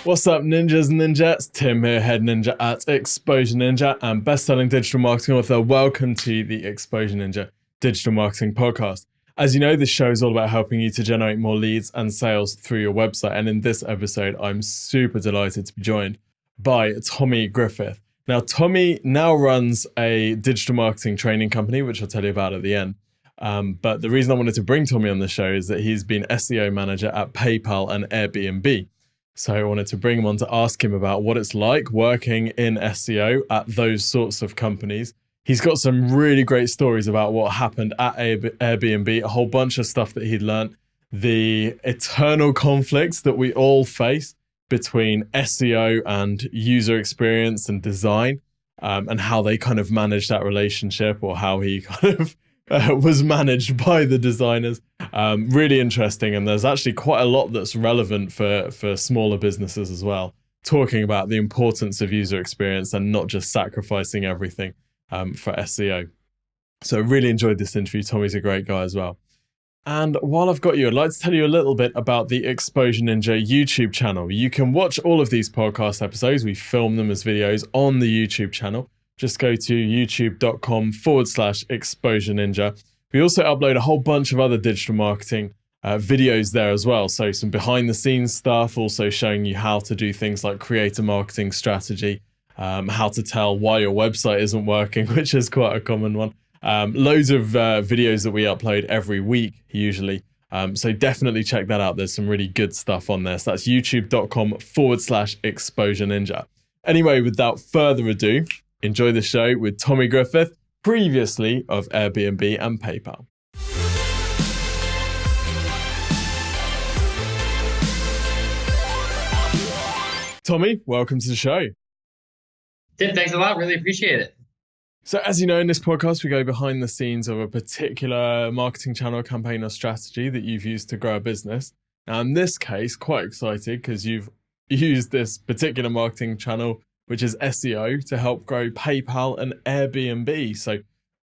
What's up, ninjas and ninjas? Tim here, head ninja at Exposure Ninja and best-selling digital marketing author. Welcome to the Exposure Ninja Digital Marketing Podcast. As you know, this show is all about helping you to generate more leads and sales through your website. And in this episode, I'm super delighted to be joined by Tommy Griffith. Now, Tommy now runs a digital marketing training company, which I'll tell you about at the end. But the reason I wanted to bring Tommy on the show is that he's been SEO manager at PayPal and Airbnb. So I wanted to bring him on to ask him about what it's like working in SEO at those sorts of companies. He's got some really great stories about what happened at Airbnb, a whole bunch of stuff that he'd learned, the eternal conflicts that we all face between SEO and user experience and design, and how they kind of manage that relationship, or how he kind of was managed by the designers. Really interesting. And there's actually quite a lot that's relevant for smaller businesses as well, talking about the importance of user experience and not just sacrificing everything for SEO. So really enjoyed this interview. Tommy's a great guy as well. And while I've got you, I'd like to tell you a little bit about the Exposure Ninja YouTube channel. You can watch all of these podcast episodes. We film them as videos on the YouTube channel. Just go to youtube.com/Exposure Ninja. We also upload a whole bunch of other digital marketing videos there as well. So some behind the scenes stuff, also showing you how to do things like create a marketing strategy, how to tell why your website isn't working, which is quite a common one. Loads of videos that we upload every week, usually. So definitely check that out. There's some really good stuff on there. So that's youtube.com/Exposure Ninja. Anyway, without further ado, enjoy the show with Tommy Griffith, previously of Airbnb and PayPal. Tommy, welcome to the show. Tim, thanks a lot. Really appreciate it. So as you know, in this podcast, we go behind the scenes of a particular marketing channel, campaign, or strategy that you've used to grow a business. Now, in this case, quite excited because you've used this particular marketing channel, which is SEO, to help grow PayPal and Airbnb. So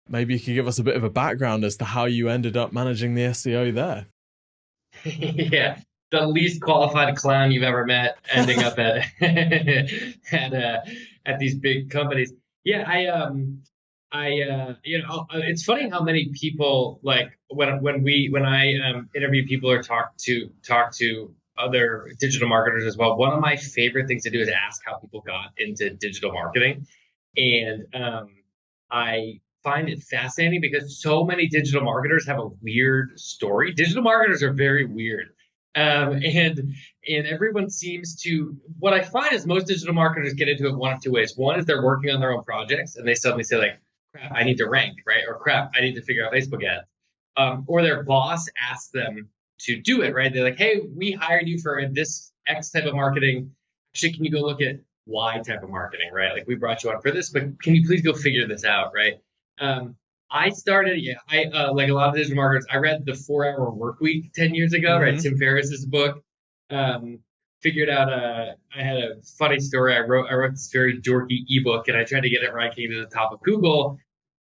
maybe you could give us a bit of a background as to how you ended up managing the SEO there. Yeah, the least qualified clown you've ever met, ending up at at these big companies. Yeah, it's funny how many people, like when I interview people or talk to other digital marketers as well, one of my favorite things to do is ask how people got into digital marketing. And I find it fascinating because so many digital marketers have a weird story. Digital marketers are very weird. And everyone seems to, what I find is most digital marketers get into it one of two ways. One is they're working on their own projects and they suddenly say like, crap, I need to rank, right? Or crap, I need to figure out Facebook ads. Or their boss asks them to do it, right? They're like, hey, we hired you for this X type of marketing. Actually, can you go look at Y type of marketing, right? Like, we brought you on for this, but can you please go figure this out, right? I started, like a lot of digital marketers, I read The 4-Hour Workweek 10 years ago, right? Tim Ferriss's book. Figured out, I had a funny story. I wrote this very dorky ebook and I tried to get it ranking to the top of Google.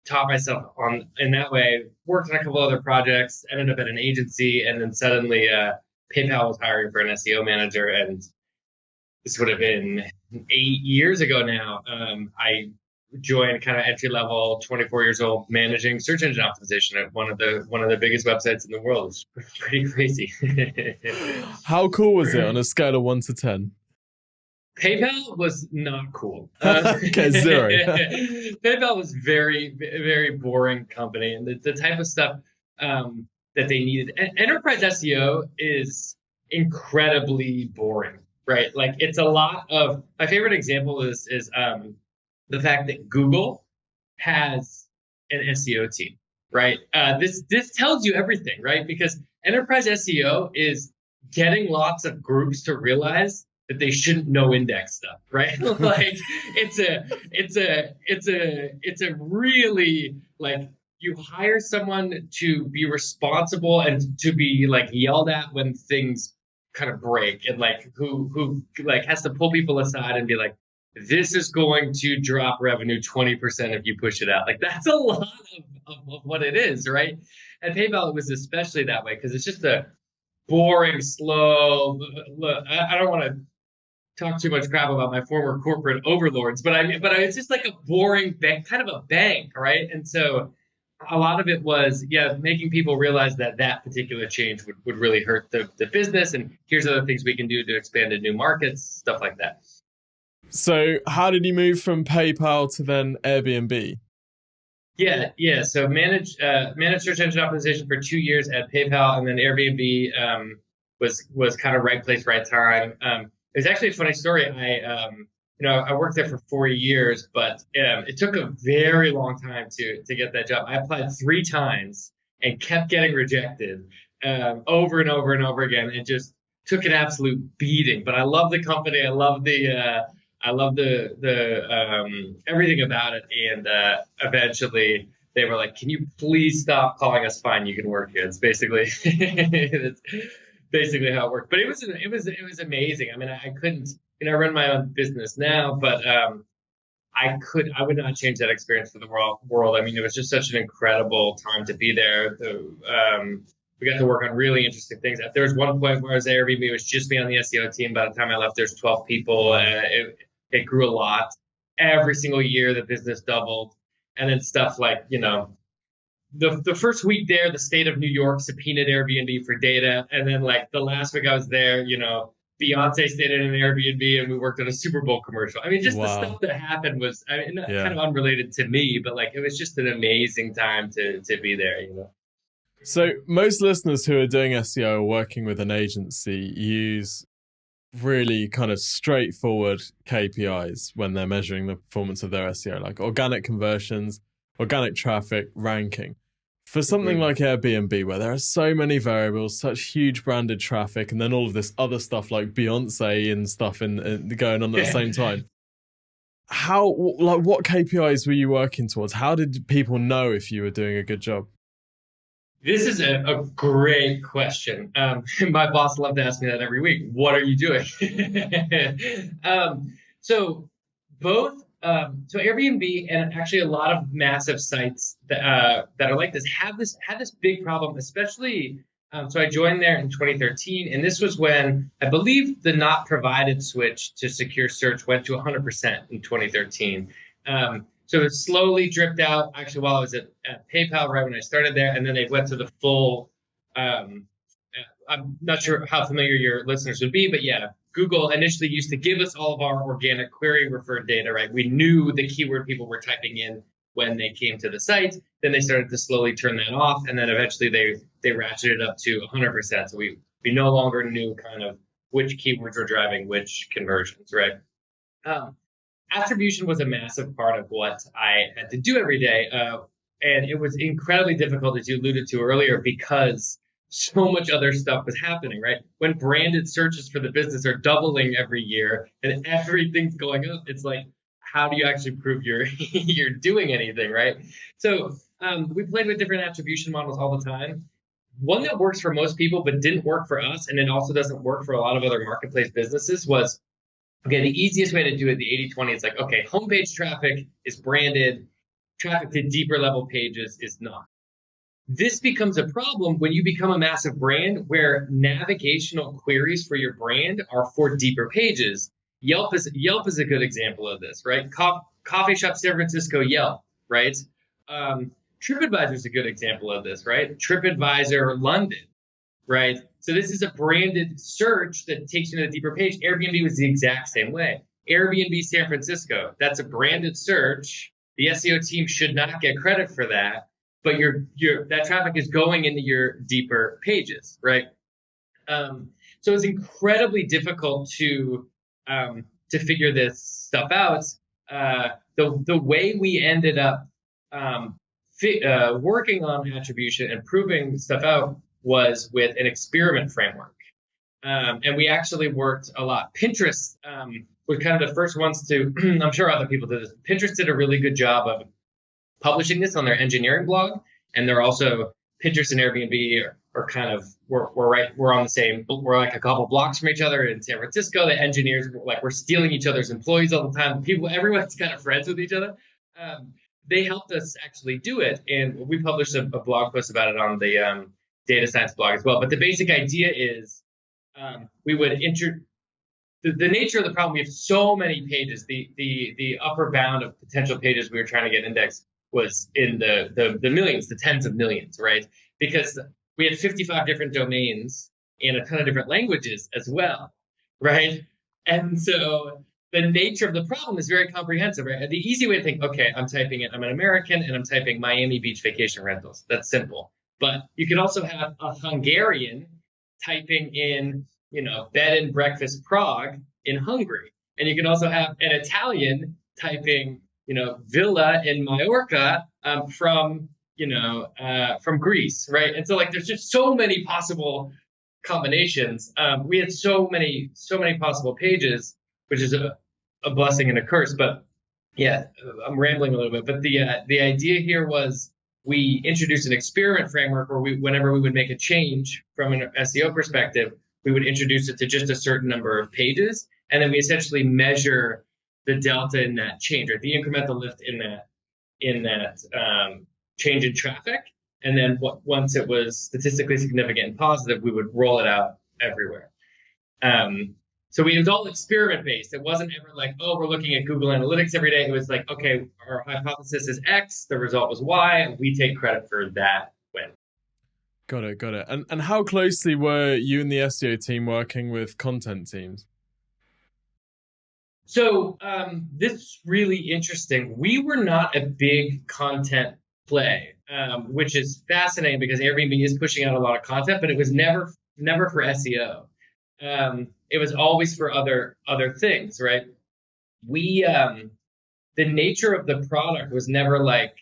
Taught myself on in that way, worked on a couple other projects, ended up at an agency, and then suddenly PayPal was hiring for an SEO manager, and this would have been 8 years ago now. I joined kind of entry level, 24 years old, managing search engine optimization at one of the biggest websites in the world. It's pretty crazy. How cool was it on a scale of 1 to 10? PayPal was not cool. Okay, 0. PayPal was very, very boring company, and the type of stuff that they needed. Enterprise SEO is incredibly boring, right? Like, it's a lot of. My favorite example is the fact that Google has an SEO team, right? This tells you everything, right? Because enterprise SEO is getting lots of groups to realize that they shouldn't no index stuff, right? Like, it's a really, like, you hire someone to be responsible and to be like yelled at when things kind of break, and like who like has to pull people aside and be like, this is going to drop revenue 20% if you push it out. Like, that's a lot of what it is, right? At PayPal, it was especially that way because it's just a boring, slow. Look, I don't want to talk too much crap about my former corporate overlords, but it's just like a boring bank, kind of a bank, right? And so a lot of it was, making people realize that that particular change would really hurt the business. And here's other things we can do to expand to new markets, stuff like that. So how did you move from PayPal to then Airbnb? Yeah. So managed search engine optimization for 2 years at PayPal, and then Airbnb was kind of right place, right time. It was actually a funny story. I worked there for 4 years, but it took a very long time to get that job. I applied 3 times and kept getting rejected over and over and over again, and just took an absolute beating. But I love the company. I love the everything about it. And eventually they were like, "Can you please stop calling us? Fine, you can work here." It's basically it's basically how it worked. But it was amazing. I mean, I couldn't. I run my own business now, but I would not change that experience for the world. I mean, it was just such an incredible time to be there. We got to work on really interesting things. There was one point where I was at Airbnb, it was just me on the SEO team. By the time I left, there's 12 people. It grew a lot. Every single year, the business doubled. And then stuff like, the first week there, the state of New York subpoenaed Airbnb for data. And then like the last week I was there, Beyonce stayed in an Airbnb and we worked on a Super Bowl commercial. I mean, just the stuff that happened was kind of unrelated to me, but like it was just an amazing time to be there, So most listeners who are doing SEO or working with an agency use really kind of straightforward KPIs when they're measuring the performance of their SEO, like organic conversions, organic traffic, ranking. For something like Airbnb, where there are so many variables, such huge branded traffic, and then all of this other stuff like Beyonce and stuff going on at the same time, what KPIs were you working towards? How did people know if you were doing a good job? This is a great question. My boss loved to ask me that every week. What are you doing? So Airbnb and actually a lot of massive sites that are like this had this big problem, especially. So I joined there in 2013, and this was when I believe the not provided switch to secure search went to 100% in 2013. So it slowly dripped out, actually, while I was at PayPal, right when I started there. And then they went to the full, I'm not sure how familiar your listeners would be, but yeah, Google initially used to give us all of our organic query referred data, right? We knew the keyword people were typing in when they came to the site. Then they started to slowly turn that off. And then eventually they ratcheted it up to 100%. So we no longer knew kind of which keywords were driving which conversions, right? Attribution was a massive part of what I had to do every day. And it was incredibly difficult, as you alluded to earlier, because so much other stuff was happening, right? When branded searches for the business are doubling every year and everything's going up, it's like, how do you actually prove you're doing anything, right? So we played with different attribution models all the time. One that works for most people but didn't work for us, and it also doesn't work for a lot of other marketplace businesses, was okay, the easiest way to do it, the 80-20, it's like, okay, homepage traffic is branded, traffic to deeper level pages is not. This becomes a problem when you become a massive brand where navigational queries for your brand are for deeper pages. Yelp is a good example of this, right? Coffee shop San Francisco, Yelp, right? TripAdvisor is a good example of this, right? TripAdvisor London, right? So this is a branded search that takes you to a deeper page. Airbnb was the exact same way. Airbnb San Francisco, that's a branded search. The SEO team should not get credit for that, but that traffic is going into your deeper pages, right? So it's incredibly difficult to figure this stuff out. The way we ended up working on attribution and proving stuff out was with an experiment framework. And we actually worked a lot. Pinterest was kind of the first ones to, I'm sure other people did this. Pinterest did a really good job of publishing this on their engineering blog. And they're also, Pinterest and Airbnb are kind of, we're on the same, we're like a couple blocks from each other in San Francisco. The engineers, we're stealing each other's employees all the time. Everyone's kind of friends with each other. They helped us actually do it. And we published a blog post about it on the data science blog as well. But the basic idea is we would the nature of the problem, we have so many pages. The upper bound of potential pages we were trying to get indexed was in the millions, the tens of millions, right? Because we had 55 different domains in a ton of different languages as well, right? And so the nature of the problem is very comprehensive, right? The easy way to think, okay, I'm typing it, I'm an American, and I'm typing Miami Beach vacation rentals. That's simple. But you could also have a Hungarian typing in, bed and breakfast Prague in Hungary. And you can also have an Italian typing, villa in Mallorca from Greece, right? And so there's just so many possible combinations. We had so many possible pages, which is a blessing and a curse. But yeah, I'm rambling a little bit. But the idea here was we introduced an experiment framework where whenever we would make a change from an SEO perspective, we would introduce it to just a certain number of pages, and then we essentially measure the delta in that change, or the incremental lift in that change in traffic. And then once it was statistically significant and positive, we would roll it out everywhere. So it was all experiment-based. It wasn't ever like, oh, we're looking at Google Analytics every day. It was like, okay, our hypothesis is X, the result was Y, and we take credit for that win. Got it. And how closely were you and the SEO team working with content teams? So this is really interesting. We were not a big content play, which is fascinating because Airbnb is pushing out a lot of content, but it was never for SEO. It was always for other things, right? We the nature of the product was never like,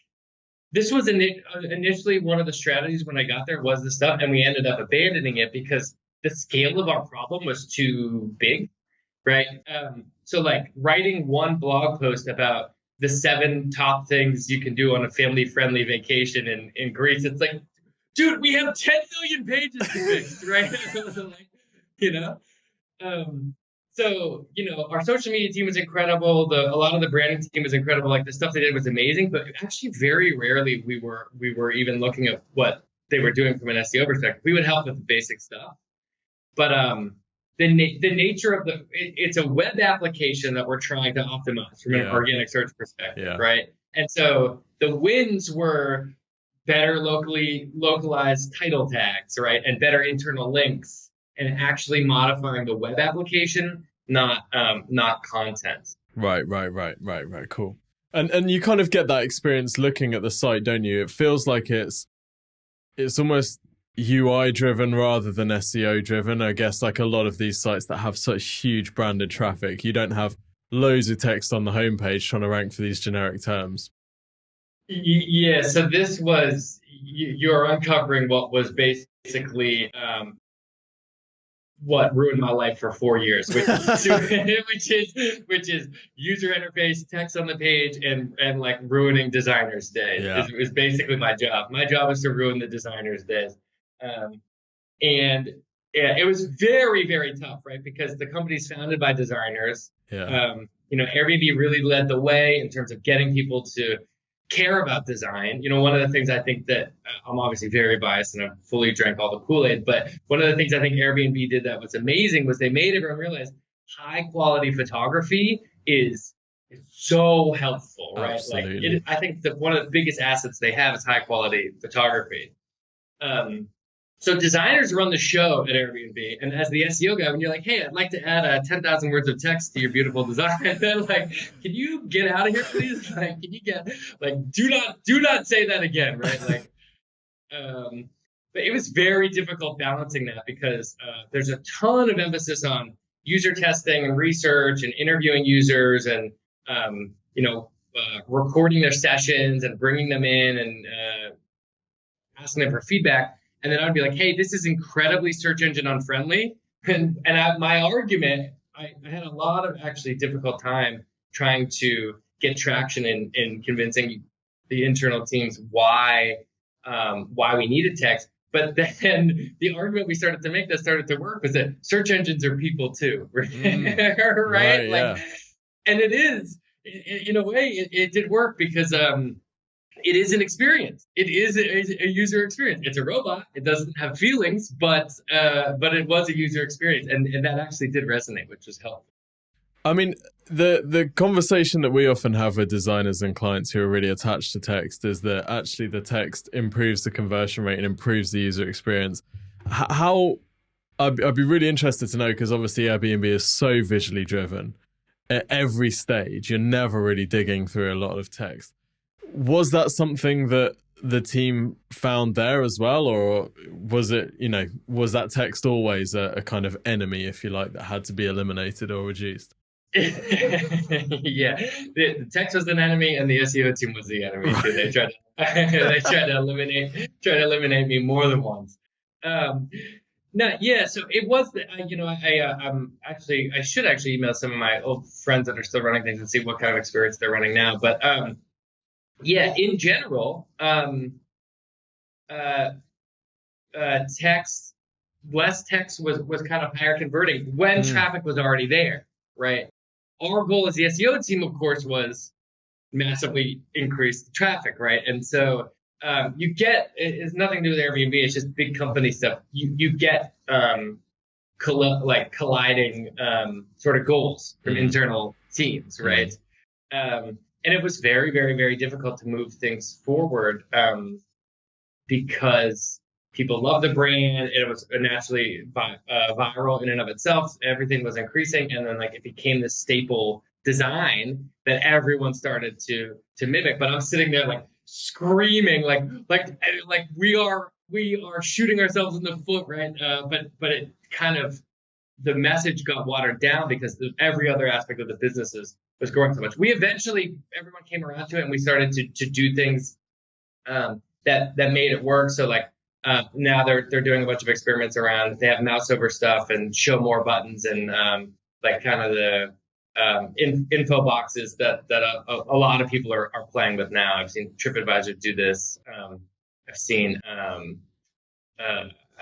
this was initially one of the strategies when I got there was this stuff, and we ended up abandoning it because the scale of our problem was too big, right? So writing one blog post about the 7 top things you can do on a family-friendly vacation in Greece, it's like, dude, we have 10 million pages to fix, right? So, our social media team was incredible. A lot of the branding team was incredible. The stuff they did was amazing, but actually very rarely we were even looking at what they were doing from an SEO perspective. We would help with the basic stuff, but the nature of it's a web application that we're trying to optimize from an organic search perspective, right? And so the wins were better localized title tags, right, and better internal links, and actually modifying the web application, not content. Right. Cool. And you kind of get that experience looking at the site, don't you? It feels like it's almost UI driven rather than SEO driven. I guess a lot of these sites that have such huge branded traffic, you don't have loads of text on the homepage trying to rank for these generic terms. Yeah. So this was, you're uncovering what was basically what ruined my life for 4 years, which is user interface, text on the page, and ruining designers' days. Is basically my job. My job is to ruin the designers' days, and it was very, very tough, right? Because the company's founded by designers. Airbnb really led the way in terms of getting people to care about design. One of the things I think that I'm obviously very biased and I've fully drank all the Kool-Aid, but one of the things I think Airbnb did that was amazing was they made everyone realize high quality photography is so helpful, right? Absolutely. I think that one of the biggest assets they have is high quality photography. So designers run the show at Airbnb, and as the SEO guy, when you're like, hey, I'd like to add 10,000 words of text to your beautiful design, and then can you get out of here, please? Can you get do not say that again, right? But it was very difficult balancing that because there's a ton of emphasis on user testing and research and interviewing users and recording their sessions and bringing them in and asking them for feedback. And then I'd be like, hey, this is incredibly search engine unfriendly. And my argument, I had a lot of actually difficult time trying to get traction in convincing the internal teams why we needed text. But then the argument we started to make that started to work was that search engines are people too, right? Right, yeah. And it is, in a way, it did work because it is an experience. It is a user experience. It's a robot. It doesn't have feelings, but it was a user experience, and that actually did resonate, which was helpful. I mean, the conversation that we often have with designers and clients who are really attached to text is that actually the text improves the conversion rate and improves the user experience. How I'd be really interested to know, because obviously Airbnb is so visually driven at every stage. You're never really digging through a lot of text. Was that something that the team found there as well, or was it, was that text always a kind of enemy, if you like, that had to be eliminated or reduced? Yeah, the text was an enemy, and the SEO team was the enemy too. They tried to they tried to eliminate me more than once. Um, no, yeah. So it was, I should actually email some of my old friends that are still running things and see what kind of experience they're running now. But yeah, in general, uh, text, less text was kind of higher converting when traffic was already there, right? Our goal as the SEO team, of course, was massively increase the traffic, right? And so it's nothing to do with Airbnb. It's just big company stuff. You get colliding sort of goals from internal teams, right? And it was very, very, very difficult to move things forward because people love the brand. It was naturally viral in and of itself. Everything was increasing, and then it became this staple design that everyone started to mimic. But I'm sitting there screaming, like we are shooting ourselves in the foot, right? But it kind of, the message got watered down because every other aspect of the business was growing so much. Everyone came around to it, and we started to do things that made it work. So now they're doing a bunch of experiments around. They have mouse over stuff and show more buttons and kind of the info boxes that a lot of people are playing with now. I've seen TripAdvisor do this. I've seen I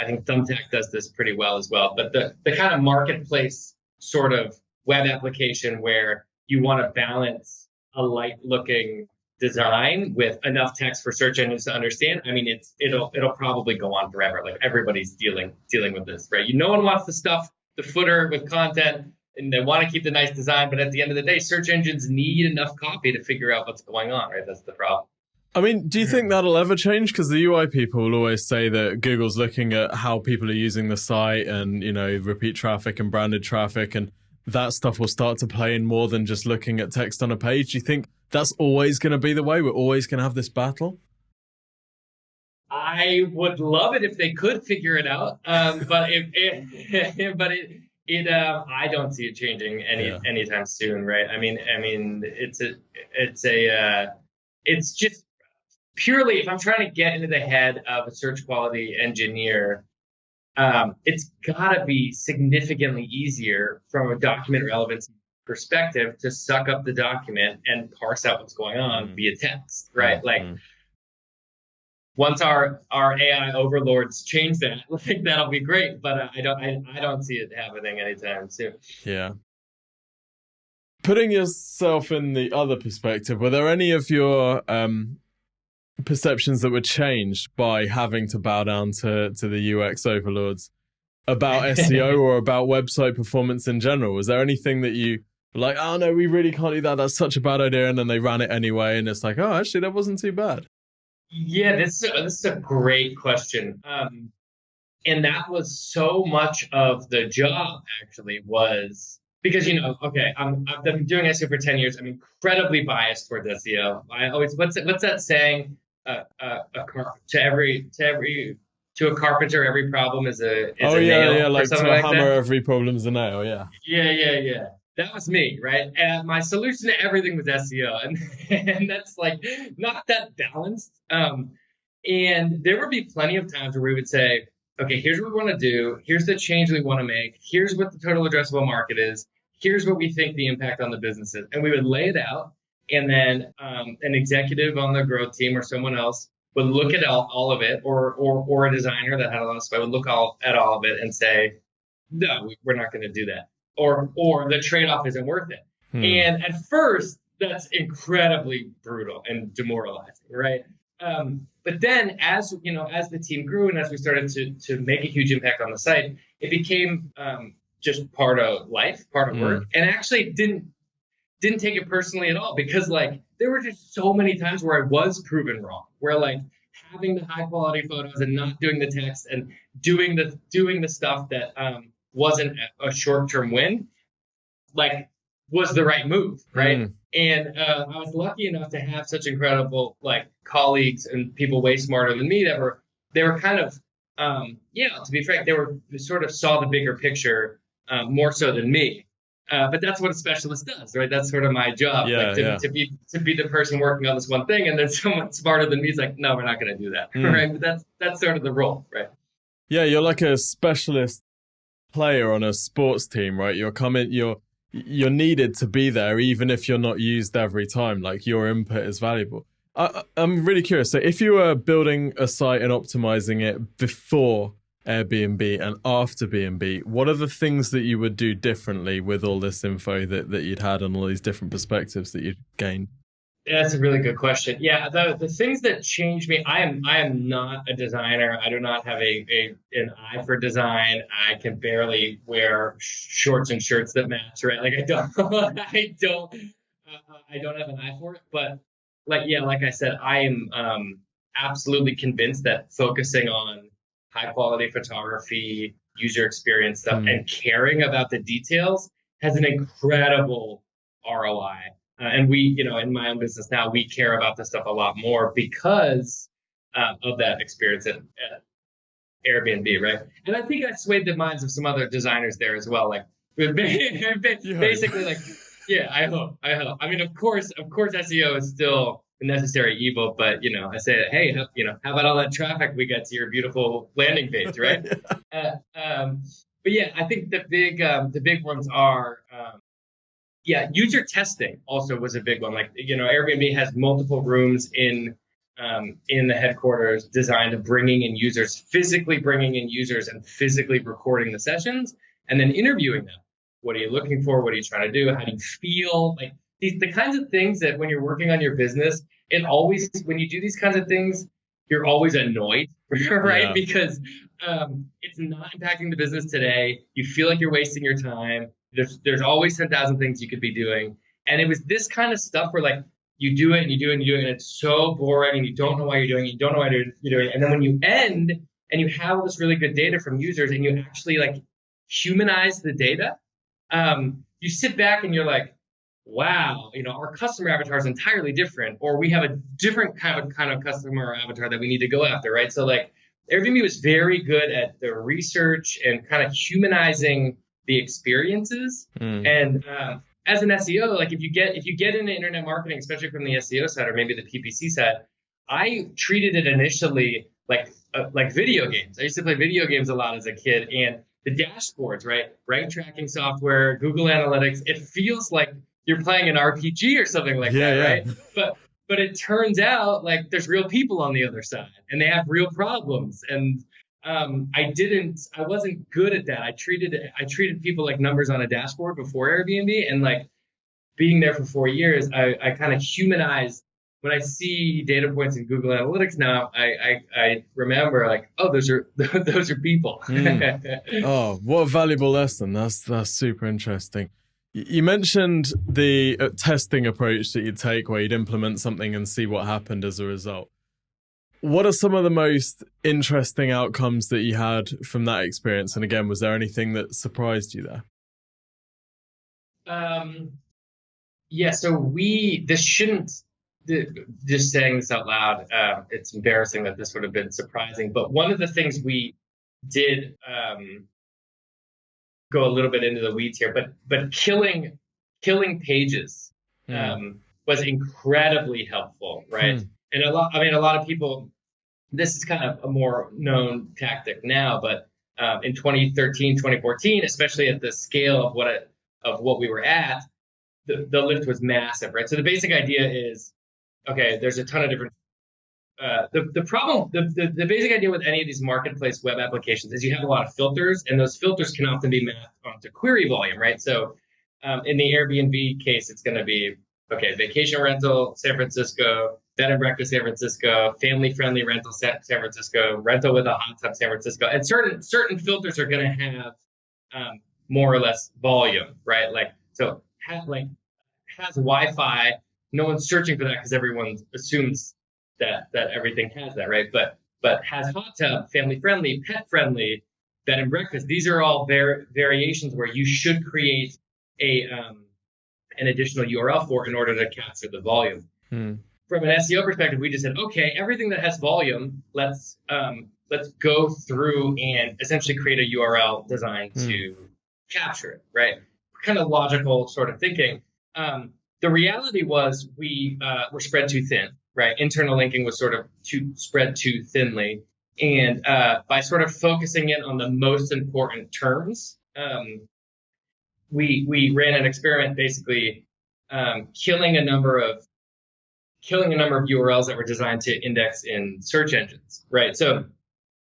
think Thumbtack does this pretty well as well. But the kind of marketplace sort of web application where you want to balance a light looking design with enough text for search engines to understand. I mean, it'll probably go on forever. Like, everybody's dealing with this, right? No one wants to stuff the footer with content, and they want to keep the nice design, but at the end of the day, search engines need enough copy to figure out what's going on, right? That's the problem. I mean, do you think that'll ever change? Because the UI people will always say that Google's looking at how people are using the site and, repeat traffic and branded traffic, and that stuff will start to play in more than just looking at text on a page. Do you think that's always going to be the way? We're always going to have this battle? I would love it if they could figure it out, but I don't see it changing anytime soon, right? I mean, it's just purely, if I'm trying to get into the head of a search quality engineer, it's got to be significantly easier from a document relevancy perspective to suck up the document and parse out what's going on via text, right? Once our AI overlords change that, I think that'll be great. But I don't see it happening anytime soon. Yeah. Putting yourself in the other perspective, were there any of your perceptions that were changed by having to bow down to the UX overlords about SEO or about website performance in general? Was there anything that you were like, oh no, we really can't do that, that's such a bad idea, and then they ran it anyway, and it's like, oh, actually that wasn't too bad? Yeah, this is a great question. And that was so much of the job, actually, was because, I've been doing SEO for 10 years. I'm incredibly biased towards SEO. I always, what's that saying? To a carpenter, every problem is a nail. Like to a hammer, every problem's a nail. Yeah. That was me, right? And my solution to everything was SEO, and that's not that balanced. And there would be plenty of times where we would say, okay, here's what we want to do. Here's the change we want to make. Here's what the total addressable market is. Here's what we think the impact on the business is. And we would lay it out. And then an executive on the growth team or someone else would look at all of it, or a designer that had a lot of space would look at all of it and say, no, we're not going to do that. Or the trade-off isn't worth it. And at first, that's incredibly brutal and demoralizing, right? But then, as the team grew and as we started to make a huge impact on the site, it became just part of life, part of work, and actually didn't take it personally at all, because like there were just so many times where I was proven wrong, where like having the high quality photos and not doing the text and doing the stuff that wasn't a short-term win, like was the right move, right? And I was lucky enough to have such incredible like colleagues and people way smarter than me that they were kind of to be frank, they sort of saw the bigger picture more so than me. But that's what a specialist does, right? That's sort of my job, to be the person working on this one thing, and then someone smarter than me is like, no, we're not going to do that, right? But that's sort of the role, right? Yeah, you're like a specialist player on a sports team, right? You're needed to be there, even if you're not used every time. Like your input is valuable. I'm really curious. So, if you were building a site and optimizing it before Airbnb and after B&B, what are the things that you would do differently with all this info that you'd had and all these different perspectives that you'd gained? Yeah, that's a really good question. Yeah, the things that changed me, I am not a designer. I do not have an eye for design. I can barely wear shorts and shirts that match, right? Like I don't have an eye for it. But like I said, I am absolutely convinced that focusing on high quality photography, user experience stuff, and caring about the details has an incredible ROI. And we, in my own business now, we care about this stuff a lot more because of that experience at Airbnb, right? And I think I swayed the minds of some other designers there as well. Like basically, like, yeah, I hope. I mean, of course, SEO is still a necessary evil, but I say, hey, how about all that traffic we get to your beautiful landing page, right? But yeah, I think the big ones are. User testing also was a big one. Like, Airbnb has multiple rooms in the headquarters designed to physically bringing in users and physically recording the sessions and then interviewing them. What are you looking for? What are you trying to do? How do you feel? Like the kinds of things that when you're working on your business, when you do these kinds of things, you're always annoyed, right? Yeah. Because it's not impacting the business today. You feel like you're wasting your time. There's always 10,000 things you could be doing. And it was this kind of stuff where like you do it and you do it and you do it and it's so boring and you don't know why you're doing it. You don't know why you're doing it. And then when you end and you have all this really good data from users and you actually like humanize the data, you sit back and you're like, wow, our customer avatar is entirely different, or we have a different kind of customer avatar that we need to go after, right? So like Airbnb was very good at the research and kind of humanizing the experiences. And as an SEO, like if you get into internet marketing, especially from the SEO side or maybe the PPC side, I treated it initially like video games. I used to play video games a lot as a kid, and the dashboards, right? Rank tracking software, Google Analytics, it feels like you're playing an RPG or something like that, right? But it turns out like there's real people on the other side and they have real problems. And I wasn't good at that. I treated people like numbers on a dashboard before Airbnb, and like being there for 4 years, I kind of humanized. When I see data points in Google Analytics now, I remember like, oh, those are people. Oh, what a valuable lesson. That's super interesting. You mentioned the testing approach that you'd take where you'd implement something and see what happened as a result. What are some of the most interesting outcomes that you had from that experience? And again, was there anything that surprised you there? So just saying this out loud, it's embarrassing that this would have been surprising. But one of the things we did, go a little bit into the weeds here, but killing pages was incredibly helpful, right? And a lot of people, this is kind of a more known tactic now, but in 2013, 2014, especially at the scale of what we were at, the lift was massive, right? So the basic idea is, okay, there's a ton of different. The basic idea with any of these marketplace web applications is you have a lot of filters, and those filters can often be mapped onto query volume, right? So in the Airbnb case, it's going to be, okay, vacation rental, San Francisco, bed and breakfast, San Francisco, family-friendly rental, San Francisco, rental with a hot tub, San Francisco. And certain filters are going to have more or less volume, right? Like, so has Wi-Fi. No one's searching for that because everyone assumes that everything has that, right? But has hot tub, family friendly, pet friendly, bed and breakfast. These are all variations where you should create an additional URL for in order to capture the volume. From an SEO perspective, we just said, okay, everything that has volume, let's go through and essentially create a URL designed to capture it, right? Kind of logical sort of thinking. The reality was we were spread too thin, right? Internal linking was sort of spread too thinly. And by sort of focusing in on the most important terms, we ran an experiment basically killing a number of URLs that were designed to index in search engines, right? So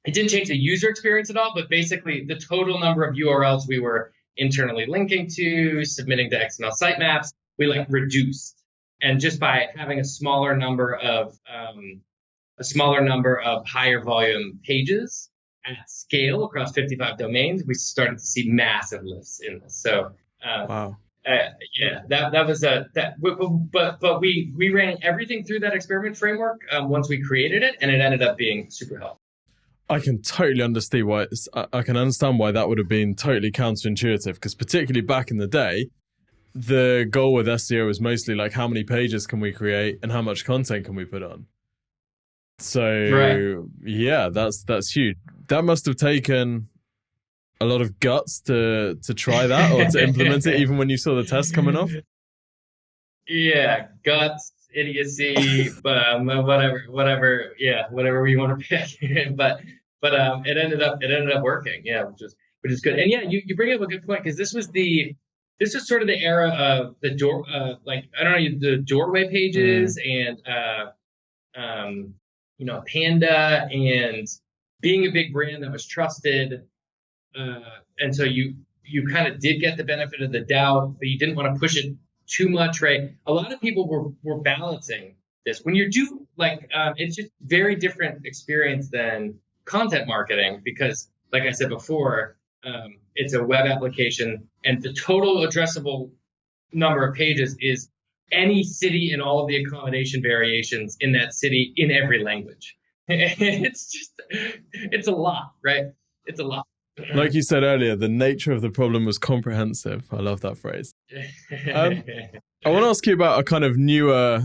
it didn't change the user experience at all, but basically the total number of URLs we were internally linking to, submitting to XML sitemaps, we reduced. And just by having a smaller number of higher volume pages at scale across 55 domains, we started to see massive lifts in this. So wow. That was but we ran everything through that experiment framework once we created it, and it ended up being super helpful. I can totally understand why. I can understand why that would have been totally counterintuitive, because particularly back in the day, the goal with SEO was mostly like how many pages can we create and how much content can we put on. So yeah, that's huge. That must have taken a lot of guts to try that or to implement it, even when you saw the test coming off. Yeah, guts, idiocy, but whatever we want to pick. but it ended up working. Yeah, which is good. And yeah, you bring up a good point, because this was sort of the era of the door, the doorway pages and Panda, and being a big brand that was trusted. And so you kind of did get the benefit of the doubt, but you didn't want to push it too much, right? A lot of people were balancing this. When you do it's just very different experience than content marketing, because like I said before, it's a web application, and the total addressable number of pages is any city and all of the accommodation variations in that city in every language. It's a lot, right? It's a lot. Like you said earlier, the nature of the problem was comprehensive. I love that phrase. I want to ask you about a kind of newer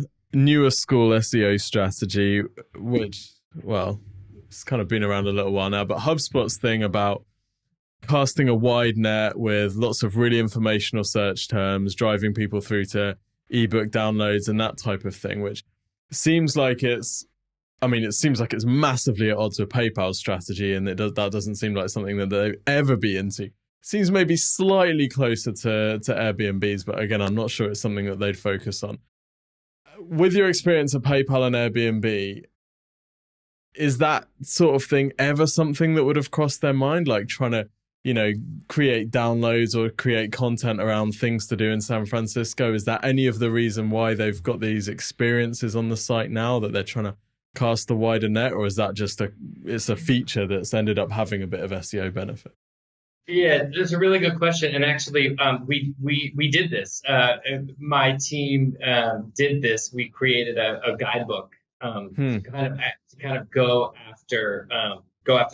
school SEO strategy, which, well, it's kind of been around a little while now, but HubSpot's thing about casting a wide net with lots of really informational search terms, driving people through to ebook downloads and that type of thing, which seems like it's massively at odds with PayPal's strategy, and that doesn't seem like something that they'd ever be into. It seems maybe slightly closer to Airbnb's, but again, I'm not sure it's something that they'd focus on. With your experience of PayPal and Airbnb, is that sort of thing ever something that would have crossed their mind, like trying to, create downloads or create content around things to do in San Francisco? Is that any of the reason why they've got these experiences on the site now, that they're trying to cast a wider net, or is that just it's a feature that's ended up having a bit of SEO benefit? Yeah, that's a really good question. And actually, we did this. My team did this. We created a guidebook to kind of go after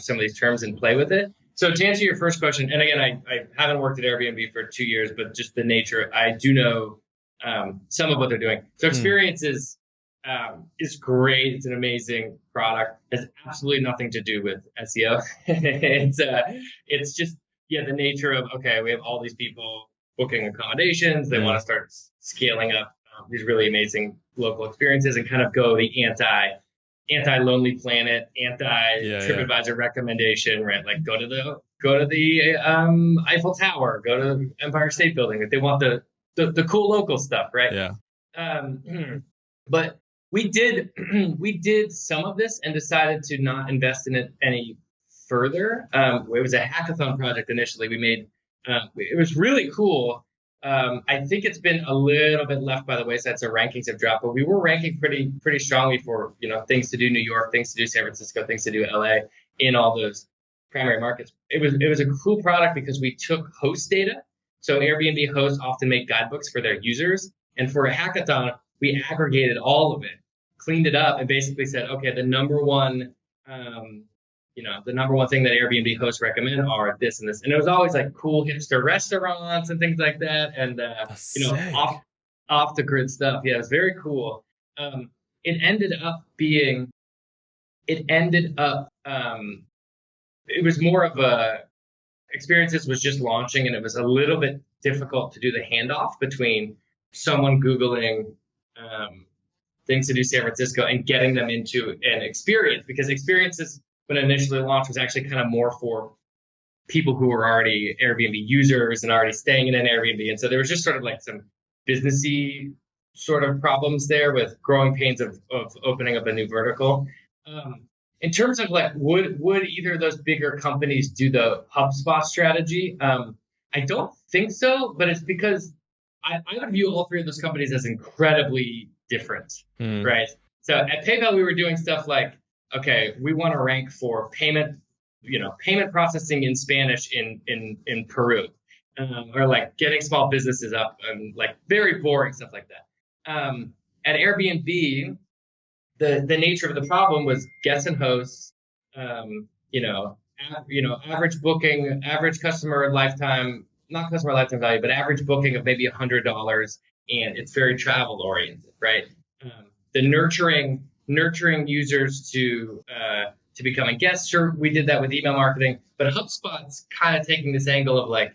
some of these terms and play with it. So to answer your first question, and again, I haven't worked at Airbnb for 2 years, but just the nature, I do know some of what they're doing. So experience is great. It's an amazing product. It has absolutely nothing to do with SEO. It's just the nature of, okay, we have all these people booking accommodations. They want to start scaling up these really amazing local experiences and kind of go the anti-Lonely Planet, TripAdvisor recommendation, right? Like go to the Eiffel Tower, go to the Empire State Building. If they want the cool local stuff, right? Yeah. But we did some of this and decided to not invest in it any further. It was a hackathon project initially. We made it was really cool. I think it's been a little bit left by the wayside, so rankings have dropped. But we were ranking pretty strongly for things to do New York, things to do San Francisco, things to do LA in all those primary markets. It was a cool product because we took host data. So Airbnb hosts often make guidebooks for their users. And for a hackathon, we aggregated all of it, cleaned it up, and basically said, okay, the number one thing that Airbnb hosts recommend are this and this. And it was always like cool hipster restaurants and things like that. And, That's sick. off the grid stuff. Yeah, it was very cool. It ended up being, it ended up, it was more of a, Experiences was just launching, and it was a little bit difficult to do the handoff between someone Googling things to do San Francisco and getting them into an experience, because Experiences, when it initially launched, was actually kind of more for people who were already Airbnb users and already staying in an Airbnb. And so there was just sort of like some businessy sort of problems there with growing pains of opening up a new vertical. In terms of like, would either of those bigger companies do the HubSpot strategy? I don't think so, but it's because I would view all three of those companies as incredibly different, right? So at PayPal, we were doing stuff like, okay, we want to rank for payment processing in Spanish in Peru, or like getting small businesses up, and like very boring stuff like that. At Airbnb, the nature of the problem was guests and hosts, average booking, average customer lifetime, not customer lifetime value, but average booking of maybe $100, and it's very travel oriented, right? The nurturing users to becoming guests. Sure, we did that with email marketing, but HubSpot's kind of taking this angle of like,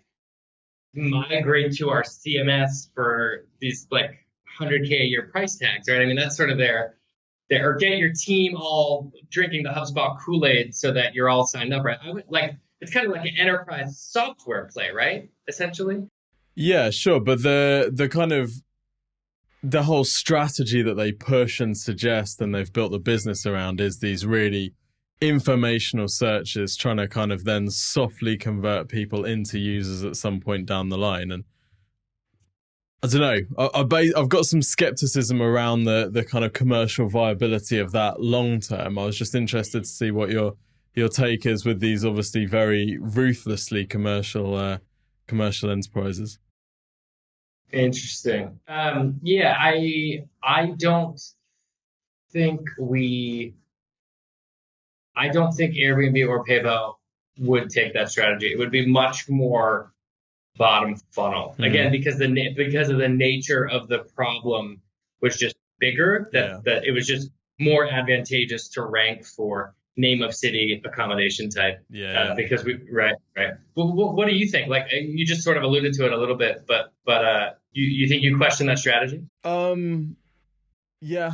migrate to our CMS for these like $100K a year price tags, right? I mean, that's sort of or get your team all drinking the HubSpot Kool-Aid so that you're all signed up, right? It's kind of like an enterprise software play, right? Essentially. Yeah, sure. But the kind of the whole strategy that they push and suggest and they've built the business around is these really informational searches, trying to kind of then softly convert people into users at some point down the line. And I don't know, I've got some skepticism around the kind of commercial viability of that long term. I was just interested to see what your take is with these obviously very ruthlessly commercial enterprises. Interesting. Yeah, I don't think Airbnb or PayPal would take that strategy. It would be much more bottom funnel, again, because of the nature of the problem was just bigger, that it was just more advantageous to rank for name of city accommodation type. Because right. What do you think? Like, you just sort of alluded to it a little bit, but you think you question that strategy? Yeah,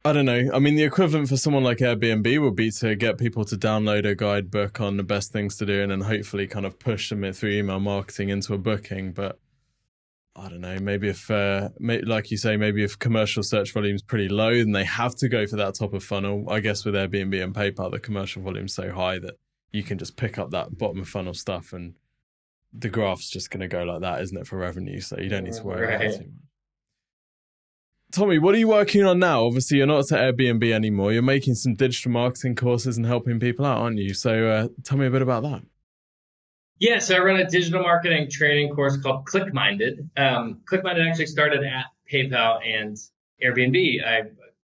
I don't know. I mean, the equivalent for someone like Airbnb would be to get people to download a guidebook on the best things to do and then hopefully kind of push them through email marketing into a booking. But I don't know, maybe if, like you say, maybe if commercial search volume is pretty low, then they have to go for that top of funnel. I guess with Airbnb and PayPal, the commercial volume is so high that you can just pick up that bottom of funnel stuff and the graph's just going to go like that, isn't it, for revenue? So you don't need to worry about it too much. Tommy, what are you working on now? Obviously, you're not at Airbnb anymore. You're making some digital marketing courses and helping people out, aren't you? So tell me a bit about that. Yeah, so I run a digital marketing training course called ClickMinded. ClickMinded actually started at PayPal and Airbnb.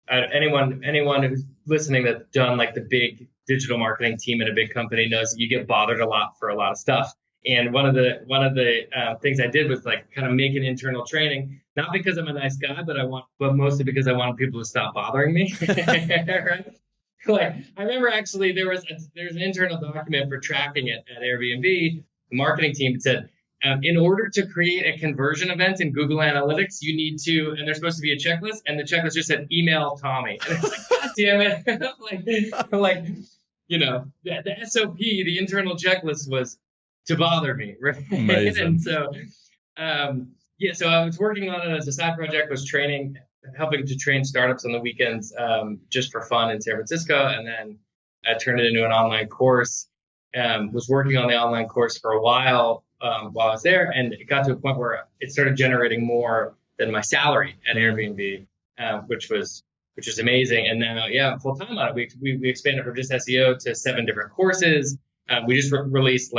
Anyone who's listening that's done like the big digital marketing team in a big company knows that you get bothered a lot for a lot of stuff. And one of the things I did was like kind of make an internal training, not because I'm a nice guy, but mostly because I wanted people to stop bothering me. Right? Like, I remember actually there's an internal document for tracking it at Airbnb. The marketing team said, in order to create a conversion event in Google Analytics, you need to, and there's supposed to be a checklist, and the checklist just said email Tommy. And I was like, God damn it! like, the SOP, the internal checklist was to bother me, right? Amazing. And so, so I was working on it as a side project, helping to train startups on the weekends, just for fun in San Francisco. And then I turned it into an online course, was working on the online course for a while I was there. And it got to a point where it started generating more than my salary at Airbnb, which was which is amazing. And now, yeah, I'm full time on it. We expanded from just SEO to 7 different courses. We just released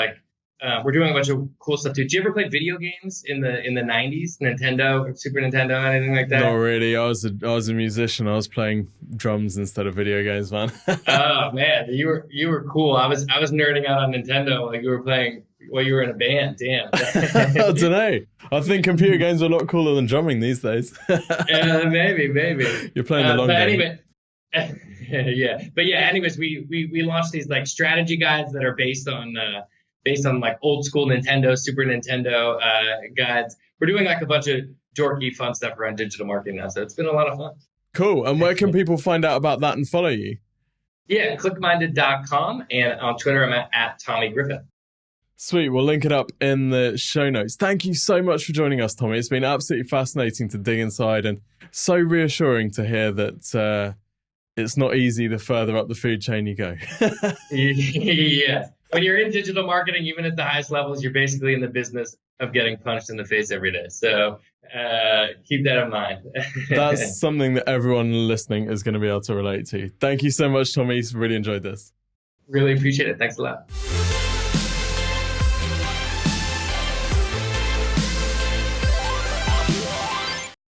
we're doing a bunch of cool stuff too. Did you ever play video games in the 90s? Nintendo, Super Nintendo, anything like that? Not really. I was a musician. I was playing drums instead of video games, man. Oh man, you were cool. I was nerding out on Nintendo like you were playing while you were in a band. Damn. I don't know. I think computer games are a lot cooler than drumming these days. Maybe. You're playing the long game. Anyway, anyways, we launched these like strategy guides that are based on like old school Nintendo, Super Nintendo guides. We're doing like a bunch of dorky fun stuff around digital marketing now, so it's been a lot of fun. Cool. And where can people find out about that and follow you? Yeah, clickminded.com, and on Twitter I'm at Tommy Griffith. Sweet. We'll link it up in the show notes. Thank you so much for joining us, Tommy. It's been absolutely fascinating to dig inside and so reassuring to hear that it's not easy the further up the food chain you go. Yeah. When you're in digital marketing, even at the highest levels, you're basically in the business of getting punched in the face every day. So keep that in mind. That's something that everyone listening is going to be able to relate to. Thank you so much, Tommy. Really enjoyed this. Really appreciate it. Thanks a lot.